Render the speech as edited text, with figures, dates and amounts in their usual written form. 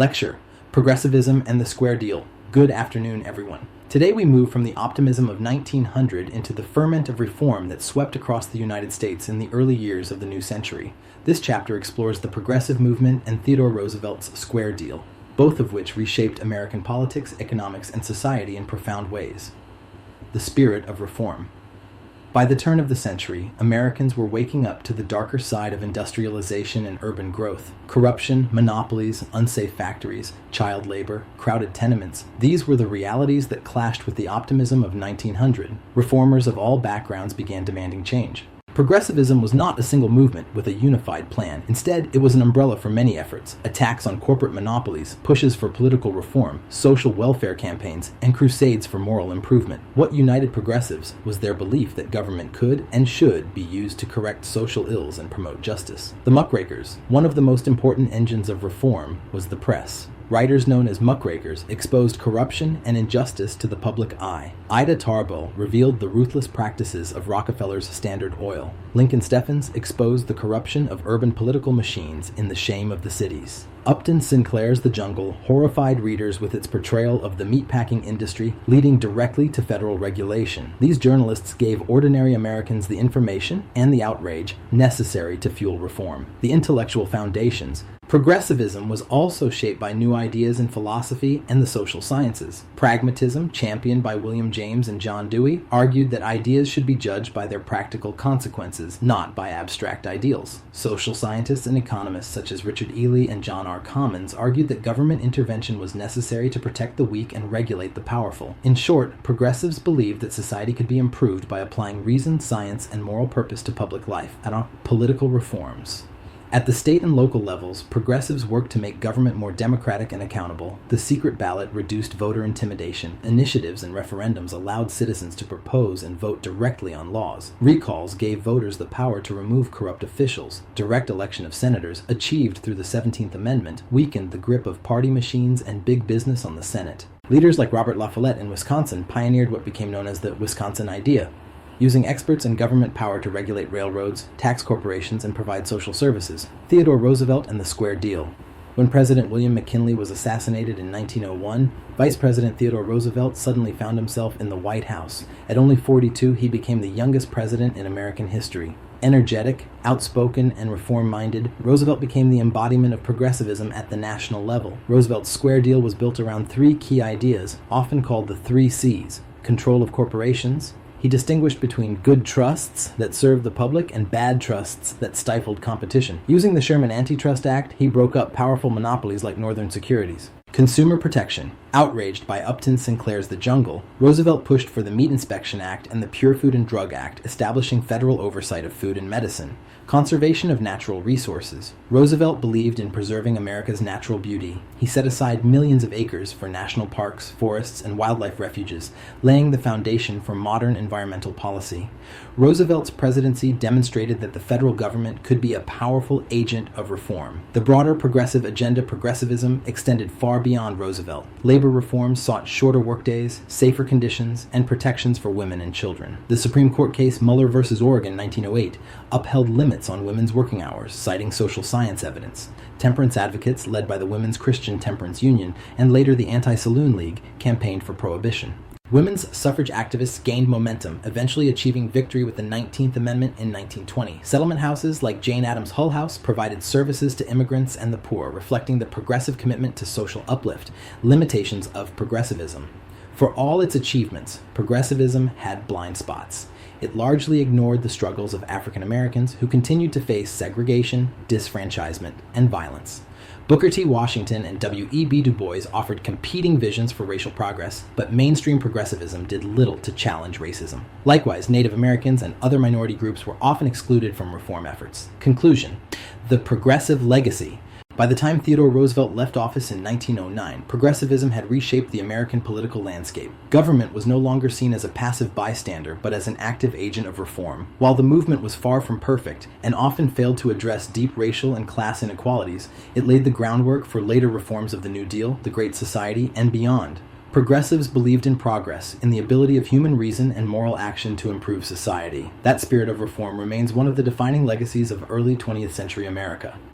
Lecture: Progressivism and the Square Deal. Good afternoon, everyone. Today we move from the optimism of 1900 into the ferment of reform that swept across the United States in the early years of the new century. This chapter explores the progressive movement and Theodore Roosevelt's Square Deal, both of which reshaped American politics, economics, and society in profound ways. The spirit of reform. By the turn of the century, Americans were waking up to the darker side of industrialization and urban growth. Corruption, monopolies, unsafe factories, child labor, crowded tenements, these were the realities that clashed with the optimism of 1900. Reformers of all backgrounds began demanding change. Progressivism was not a single movement with a unified plan. Instead, it was an umbrella for many efforts: attacks on corporate monopolies, pushes for political reform, social welfare campaigns, and crusades for moral improvement. What united progressives was their belief that government could and should be used to correct social ills and promote justice. The Muckrakers, one of the most important engines of reform, was the press. Writers known as Muckrakers exposed corruption and injustice to the public eye. Ida Tarbell revealed the ruthless practices of Rockefeller's Standard Oil. Lincoln Steffens exposed the corruption of urban political machines in The Shame of the Cities. Upton Sinclair's The Jungle horrified readers with its portrayal of the meatpacking industry, leading directly to federal regulation. These journalists gave ordinary Americans the information and the outrage necessary to fuel reform. The intellectual foundations. Progressivism was also shaped by new ideas in philosophy and the social sciences. Pragmatism, championed by William James and John Dewey, argued that ideas should be judged by their practical consequences, not by abstract ideals. Social scientists and economists such as Richard Ely and John R. Commons argued that government intervention was necessary to protect the weak and regulate the powerful. In short, progressives believed that society could be improved by applying reason, science, and moral purpose to public life and on political reforms. At the state and local levels, progressives worked to make government more democratic and accountable. The secret ballot reduced voter intimidation. Initiatives and referendums allowed citizens to propose and vote directly on laws. Recalls gave voters the power to remove corrupt officials. Direct election of senators, achieved through the 17th Amendment, weakened the grip of party machines and big business on the Senate. Leaders like Robert La Follette in Wisconsin pioneered what became known as the Wisconsin Idea, using experts and government power to regulate railroads, tax corporations, and provide social services. Theodore Roosevelt and the Square Deal. When President William McKinley was assassinated in 1901, Vice President Theodore Roosevelt suddenly found himself in the White House. At only 42, he became the youngest president in American history. Energetic, outspoken, and reform-minded, Roosevelt became the embodiment of progressivism at the national level. Roosevelt's Square Deal was built around three key ideas, often called the 3 C's: control of corporations. He distinguished between good trusts that served the public and bad trusts that stifled competition. Using the Sherman Antitrust Act, he broke up powerful monopolies like Northern Securities. Consumer protection. Outraged by Upton Sinclair's The Jungle, Roosevelt pushed for the Meat Inspection Act and the Pure Food and Drug Act, establishing federal oversight of food and medicine. Conservation of natural resources. Roosevelt believed in preserving America's natural beauty. He set aside millions of acres for national parks, forests, and wildlife refuges, laying the foundation for modern environmental policy. Roosevelt's presidency demonstrated that the federal government could be a powerful agent of reform. The broader progressive agenda, progressivism, extended far beyond Roosevelt. Labor reforms sought shorter workdays, safer conditions, and protections for women and children. The Supreme Court case Muller v. Oregon, 1908, upheld limits on women's working hours, citing social science evidence. Temperance advocates, led by the Women's Christian Temperance Union and later the Anti-Saloon League, campaigned for prohibition. Women's suffrage activists gained momentum, eventually achieving victory with the 19th Amendment in 1920. Settlement houses like Jane Addams' Hull House provided services to immigrants and the poor, reflecting the progressive commitment to social uplift. Limitations of progressivism. For all its achievements, progressivism had blind spots. It largely ignored the struggles of African Americans who continued to face segregation, disfranchisement, and violence. Booker T. Washington and W.E.B. Du Bois offered competing visions for racial progress, but mainstream progressivism did little to challenge racism. Likewise, Native Americans and other minority groups were often excluded from reform efforts. Conclusion: the progressive legacy. By the time Theodore Roosevelt left office in 1909, progressivism had reshaped the American political landscape. Government was no longer seen as a passive bystander, but as an active agent of reform. While the movement was far from perfect, and often failed to address deep racial and class inequalities, it laid the groundwork for later reforms of the New Deal, the Great Society, and beyond. Progressives believed in progress, in the ability of human reason and moral action to improve society. That spirit of reform remains one of the defining legacies of early 20th century America.